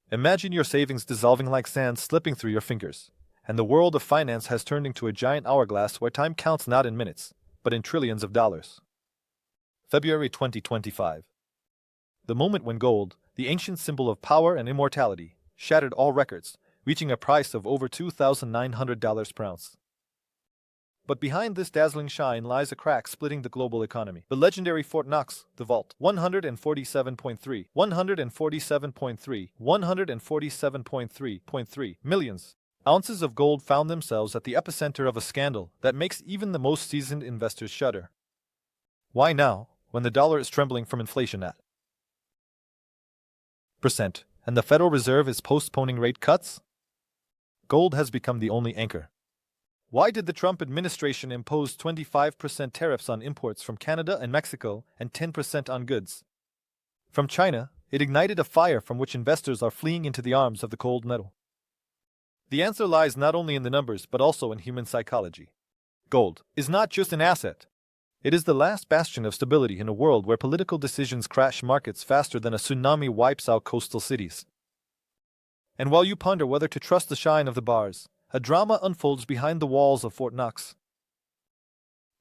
Imagine your savings dissolving like sand slipping through your fingers, and the world of finance has turned into a giant hourglass where time counts not in minutes, but in trillions of dollars. February 2025. The moment when gold, the ancient symbol of power and immortality, shattered all records, reaching a price of over $2,900 per ounce. But behind this dazzling shine lies a crack splitting the global economy. The legendary Fort Knox, the vault, 147.3, 147.3, 147.3.3 millions ounces of gold found themselves at the epicenter of a scandal that makes even the most seasoned investors shudder. Why now, when the dollar is trembling from inflation at percent, and the Federal Reserve is postponing rate cuts? Gold has become the only anchor. Why did the Trump administration impose 25% tariffs on imports from Canada and Mexico and 10% on goods from China? It ignited a fire from which investors are fleeing into the arms of the cold metal. The answer lies not only in the numbers but also in human psychology. Gold is not just an asset. It is the last bastion of stability in a world where political decisions crash markets faster than a tsunami wipes out coastal cities. And while you ponder whether to trust the shine of the bars, a drama unfolds behind the walls of Fort Knox.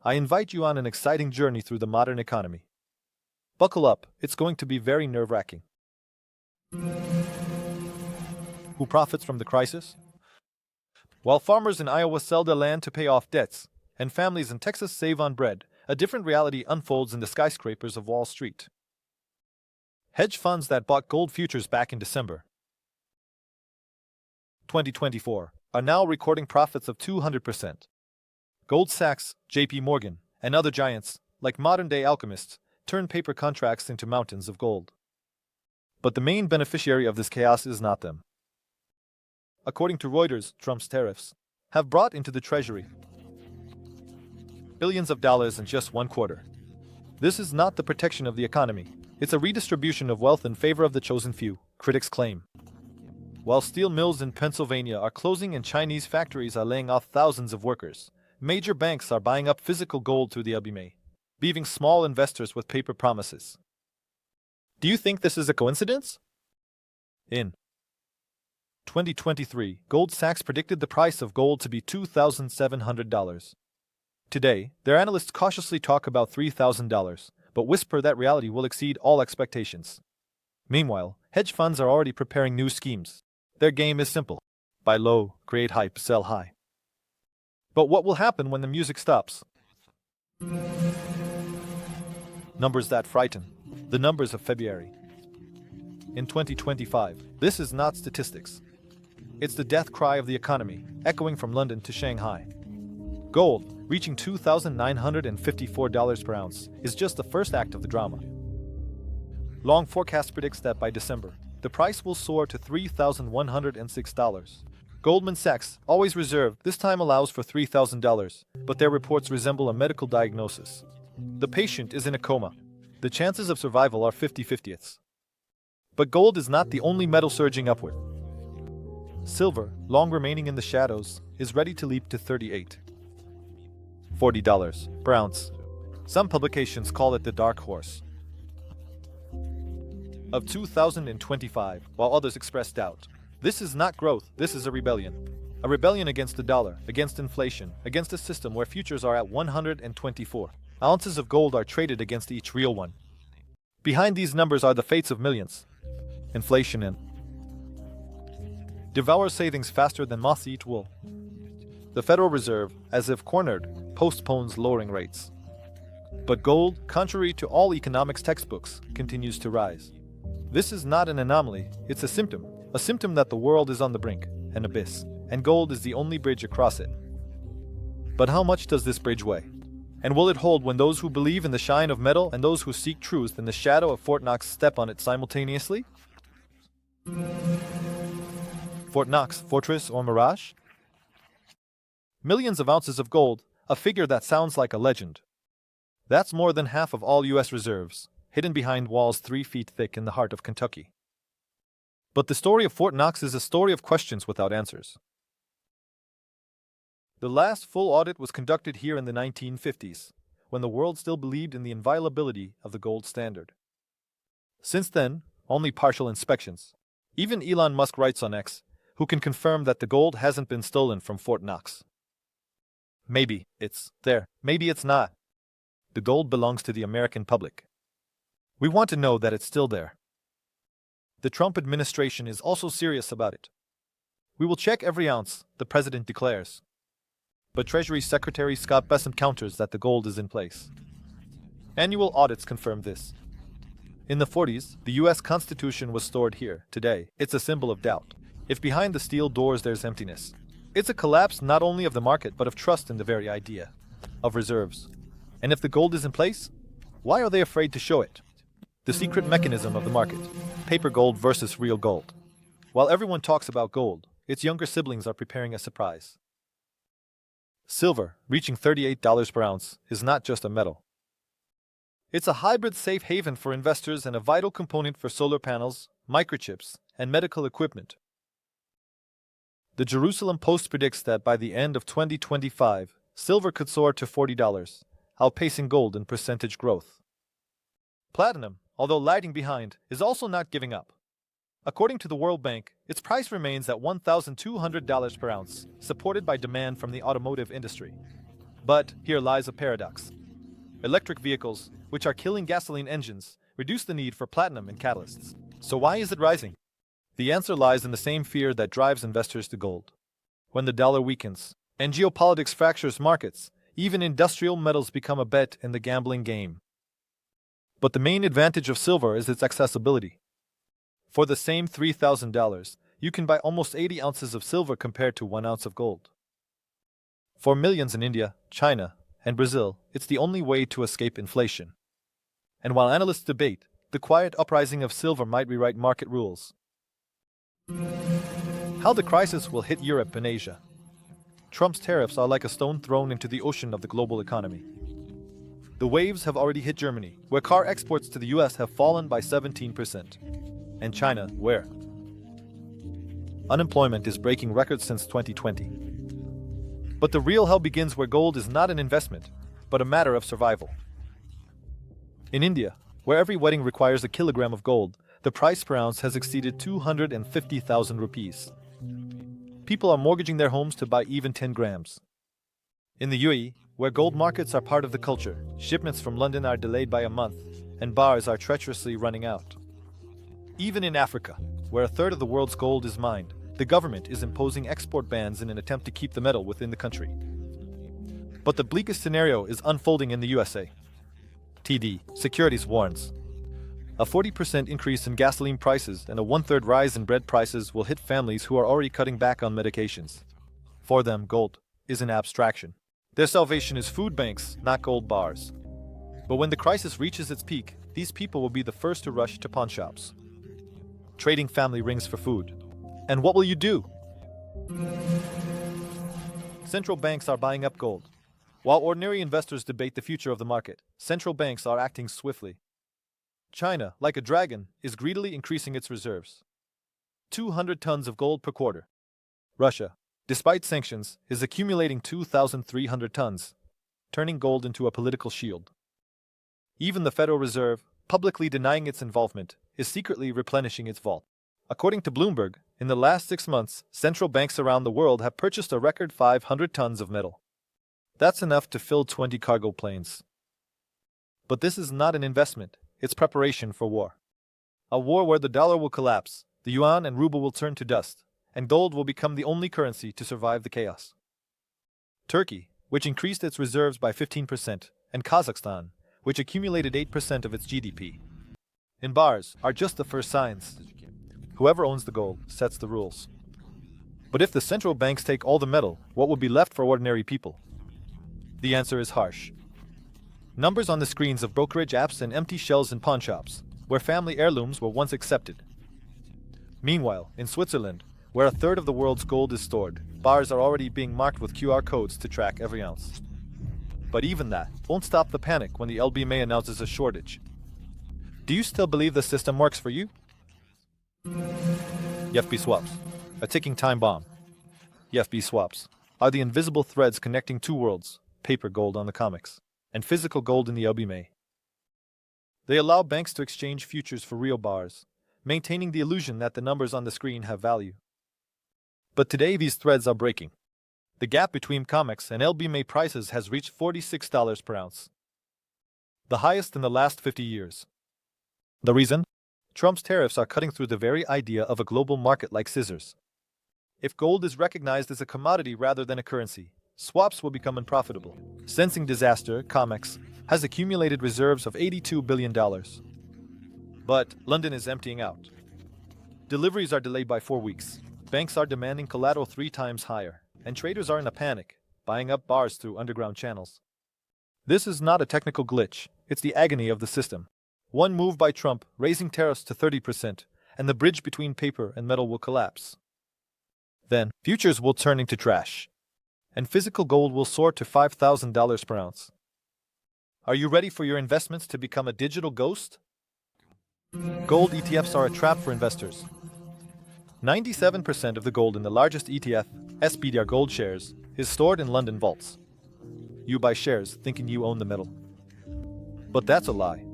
I invite you on an exciting journey through the modern economy. Buckle up, it's going to be very nerve-wracking. Who profits from the crisis? While farmers in Iowa sell their land to pay off debts, and families in Texas save on bread, a different reality unfolds in the skyscrapers of Wall Street. Hedge funds that bought gold futures back in December 2024 are now recording profits of 200%. Gold Sachs, JP Morgan, and other giants, like modern-day alchemists, turn paper contracts into mountains of gold. But the main beneficiary of this chaos is not them. According to Reuters, Trump's tariffs have brought into the treasury billions of dollars in just one quarter. This is not the protection of the economy, it's a redistribution of wealth in favor of the chosen few, critics claim. While steel mills in Pennsylvania are closing and Chinese factories are laying off thousands of workers, major banks are buying up physical gold through the LBMA, leaving small investors with paper promises. Do you think this is a coincidence? In 2023, Gold Sachs predicted the price of gold to be $2,700. Today, their analysts cautiously talk about $3,000, but whisper that reality will exceed all expectations. Meanwhile, hedge funds are already preparing new schemes. Their game is simple: buy low, create hype, sell high. But what will happen when the music stops? Numbers that frighten. The numbers of February. In 2025, this is not statistics. It's the death cry of the economy, echoing from London to Shanghai. Gold, reaching $2,954 per ounce, is just the first act of the drama. Long forecast predicts that by December, the price will soar to $3,106. Goldman Sachs, always reserved, this time allows for $3,000, but their reports resemble a medical diagnosis. The patient is in a coma. The chances of survival are 50-50ths. But gold is not the only metal surging upward. Silver, long remaining in the shadows, is ready to leap to $40 per ounce. Some publications call it the dark horse of 2025, while others express doubt. This is not growth, this is a rebellion. A rebellion against the dollar, against inflation, against a system where futures are at 124. Ounces of gold are traded against each real one. Behind these numbers are the fates of millions. Inflation and devour savings faster than moths eat wool. The Federal Reserve, as if cornered, postpones lowering rates. But gold, contrary to all economics textbooks, continues to rise. This is not an anomaly, it's a symptom that the world is on the brink, an abyss, and gold is the only bridge across it. But how much does this bridge weigh? And will it hold when those who believe in the shine of metal and those who seek truth in the shadow of Fort Knox step on it simultaneously? Fort Knox, fortress or mirage? Millions of ounces of gold, a figure that sounds like a legend. That's more than half of all U.S. reserves, hidden behind walls 3 feet thick in the heart of Kentucky. But the story of Fort Knox is a story of questions without answers. The last full audit was conducted here in the 1950s, when the world still believed in the inviolability of the gold standard. Since then, only partial inspections. Even Elon Musk writes on X, who can confirm that the gold hasn't been stolen from Fort Knox. Maybe it's there, maybe it's not. The gold belongs to the American public. We want to know that it's still there. The Trump administration is also serious about it. We will check every ounce, the president declares. But Treasury Secretary Scott Bessent counters that the gold is in place. Annual audits confirm this. In the 40s, the US Constitution was stored here. Today, it's a symbol of doubt. If behind the steel doors there's emptiness, it's a collapse not only of the market but of trust in the very idea of reserves. And if the gold is in place, why are they afraid to show it? The secret mechanism of the market. Paper gold versus real gold. While everyone talks about gold, its younger siblings are preparing a surprise. Silver, reaching $38 per ounce, is not just a metal. It's a hybrid safe haven for investors and a vital component for solar panels, microchips, and medical equipment. The Jerusalem Post predicts that by the end of 2025, silver could soar to $40, outpacing gold in percentage growth. Platinum, although lagging behind, is also not giving up. According to the World Bank, its price remains at $1,200 per ounce, supported by demand from the automotive industry. But here lies a paradox. Electric vehicles, which are killing gasoline engines, reduce the need for platinum in catalysts. So why is it rising? The answer lies in the same fear that drives investors to gold. When the dollar weakens and geopolitics fractures markets, even industrial metals become a bet in the gambling game. But the main advantage of silver is its accessibility. For the same $3,000, you can buy almost 80 ounces of silver compared to 1 ounce of gold. For millions in India, China, and Brazil, it's the only way to escape inflation. And while analysts debate, the quiet uprising of silver might rewrite market rules. How the crisis will hit Europe and Asia. Trump's tariffs are like a stone thrown into the ocean of the global economy. The waves have already hit Germany, where car exports to the US have fallen by 17%. And China, where unemployment is breaking records since 2020. But the real hell begins where gold is not an investment, but a matter of survival. In India, where every wedding requires a kilogram of gold, the price per ounce has exceeded 250,000 rupees. People are mortgaging their homes to buy even 10 grams. In the UAE, where gold markets are part of the culture, shipments from London are delayed by a month, and bars are treacherously running out. Even in Africa, where a third of the world's gold is mined, the government is imposing export bans in an attempt to keep the metal within the country. But the bleakest scenario is unfolding in the USA. TD Securities warns. A 40% increase in gasoline prices and a 1/3 rise in bread prices will hit families who are already cutting back on medications. For them, gold is an abstraction. Their salvation is food banks, not gold bars. But when the crisis reaches its peak, these people will be the first to rush to pawn shops, trading family rings for food. And what will you do? Central banks are buying up gold. While ordinary investors debate the future of the market, central banks are acting swiftly. China, like a dragon, is greedily increasing its reserves. 200 tons of gold per quarter. Russia, despite sanctions, is accumulating 2,300 tons, turning gold into a political shield. Even the Federal Reserve, publicly denying its involvement, is secretly replenishing its vault. According to Bloomberg, in the last 6 months, central banks around the world have purchased a record 500 tons of metal. That's enough to fill 20 cargo planes. But this is not an investment, it's preparation for war. A war where the dollar will collapse, the yuan and ruble will turn to dust, and gold will become the only currency to survive the chaos. Turkey, which increased its reserves by 15%, and Kazakhstan, which accumulated 8% of its GDP. In bars, are just the first signs. Whoever owns the gold sets the rules. But if the central banks take all the metal, what will be left for ordinary people? The answer is harsh. Numbers on the screens of brokerage apps and empty shelves in pawn shops, where family heirlooms were once accepted. Meanwhile, in Switzerland, where a third of the world's gold is stored, bars are already being marked with QR codes to track every ounce. But even that won't stop the panic when the LBMA announces a shortage. Do you still believe the system works for you? FB swaps, a ticking time bomb. FB swaps are the invisible threads connecting two worlds, paper gold on the comics, and physical gold in the LBMA. They allow banks to exchange futures for real bars, maintaining the illusion that the numbers on the screen have value. But today these threads are breaking. The gap between COMEX and LBMA prices has reached $46 per ounce, the highest in the last 50 years. The reason? Trump's tariffs are cutting through the very idea of a global market like scissors. If gold is recognized as a commodity rather than a currency, swaps will become unprofitable. Sensing disaster, COMEX has accumulated reserves of $82 billion. But London is emptying out. Deliveries are delayed by 4 weeks. Banks are demanding collateral 3 times higher, and traders are in a panic, buying up bars through underground channels. This is not a technical glitch, it's the agony of the system. One move by Trump, raising tariffs to 30%, and the bridge between paper and metal will collapse. Then, futures will turn into trash, and physical gold will soar to $5,000 per ounce. Are you ready for your investments to become a digital ghost? Gold ETFs are a trap for investors. 97% of the gold in the largest ETF, SPDR Gold Shares, is stored in London vaults. You buy shares thinking you own the metal. But that's a lie.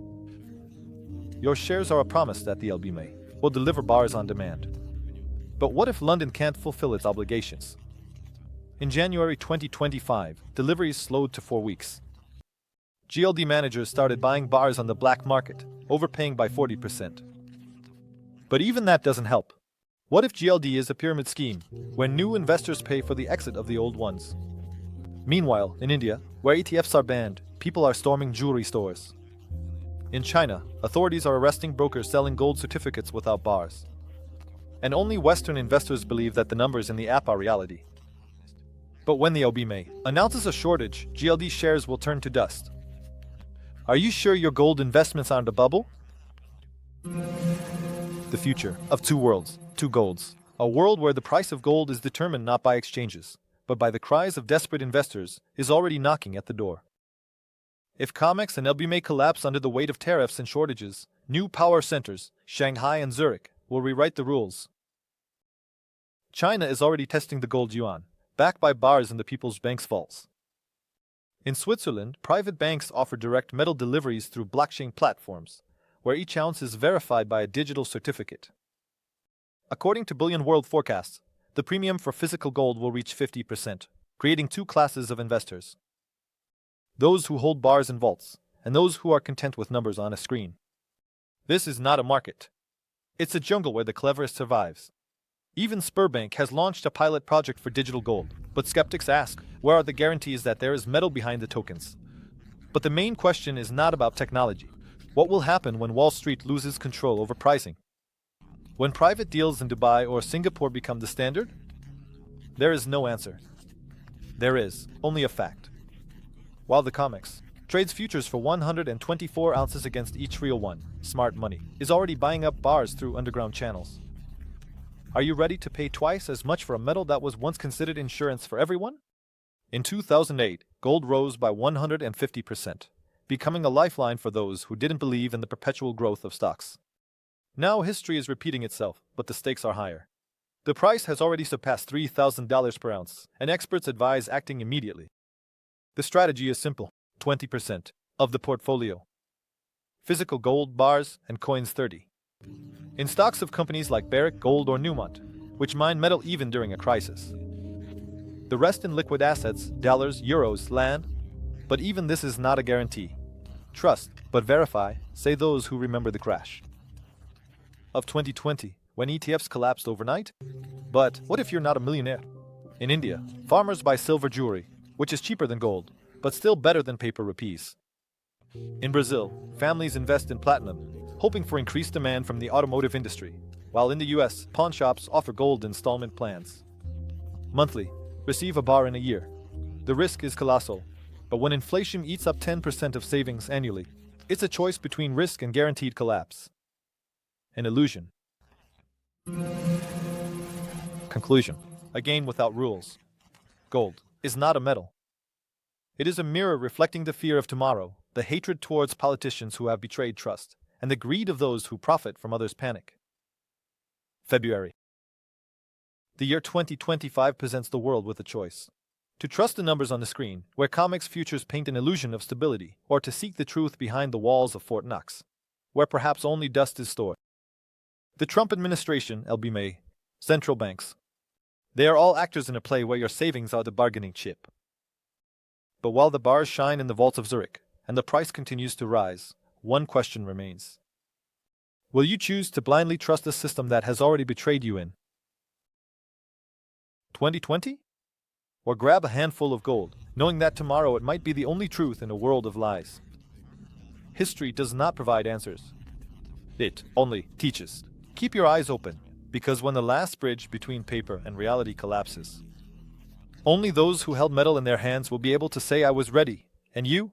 Your shares are a promise that the LBMA will deliver bars on demand. But what if London can't fulfill its obligations? In January 2025, deliveries slowed to 4 weeks. GLD managers started buying bars on the black market, overpaying by 40%. But even that doesn't help. What if GLD is a pyramid scheme, when new investors pay for the exit of the old ones? Meanwhile, in India, where ETFs are banned, people are storming jewelry stores. In China, authorities are arresting brokers selling gold certificates without bars. And only Western investors believe that the numbers in the app are reality. But when the LBMA announces a shortage, GLD shares will turn to dust. Are you sure your gold investments aren't a bubble? The future of 2 worlds, 2 golds. A world where the price of gold is determined not by exchanges, but by the cries of desperate investors, is already knocking at the door. If COMEX and LBMA collapse under the weight of tariffs and shortages, new power centers, Shanghai and Zurich, will rewrite the rules. China is already testing the gold yuan, backed by bars in the People's Bank's vaults. In Switzerland, private banks offer direct metal deliveries through blockchain platforms, where each ounce is verified by a digital certificate. According to Bullion World forecasts, the premium for physical gold will reach 50%, creating 2 classes of investors. Those who hold bars and vaults, and those who are content with numbers on a screen. This is not a market. It's a jungle where the cleverest survives. Even Sberbank has launched a pilot project for digital gold, but skeptics ask, where are the guarantees that there is metal behind the tokens? But the main question is not about technology. What will happen when Wall Street loses control over pricing? When private deals in Dubai or Singapore become the standard? There is no answer. There is only a fact. While the COMEX trades futures for 124 ounces against each real one, smart money is already buying up bars through underground channels. Are you ready to pay twice as much for a metal that was once considered insurance for everyone? In 2008, gold rose by 150%, becoming a lifeline for those who didn't believe in the perpetual growth of stocks. Now history is repeating itself, but the stakes are higher. The price has already surpassed $3,000 per ounce, and experts advise acting immediately. The strategy is simple: 20% of the portfolio. Physical gold, bars, and coins 30%. In stocks of companies like Barrick Gold or Newmont, which mine metal even during a crisis. The rest in liquid assets, dollars, euros, land. But even this is not a guarantee. Trust, but verify, say those who remember the crash of 2020, when ETFs collapsed overnight. But what if you're not a millionaire? In India, farmers buy silver jewelry, which is cheaper than gold, but still better than paper rupees. In Brazil, families invest in platinum, hoping for increased demand from the automotive industry, while in the US, pawn shops offer gold installment plans. Monthly, receive a bar in a year. The risk is colossal, but when inflation eats up 10% of savings annually, it's a choice between risk and guaranteed collapse. An illusion. Conclusion. A game without rules. Gold is not a metal. It is a mirror reflecting the fear of tomorrow, the hatred towards politicians who have betrayed trust, and the greed of those who profit from others' panic. February. The year 2025 presents the world with a choice. To trust the numbers on the screen, where COMEX futures paint an illusion of stability, or to seek the truth behind the walls of Fort Knox, where perhaps only dust is stored. The Trump administration, LB central banks. They are all actors in a play where your savings are the bargaining chip. But while the bars shine in the vaults of Zurich, and the price continues to rise, one question remains. Will you choose to blindly trust a system that has already betrayed you in 2020? Or grab a handful of gold, knowing that tomorrow it might be the only truth in a world of lies? History does not provide answers. It only teaches. Keep your eyes open, because when the last bridge between paper and reality collapses, only those who held metal in their hands will be able to say, "I was ready," and you?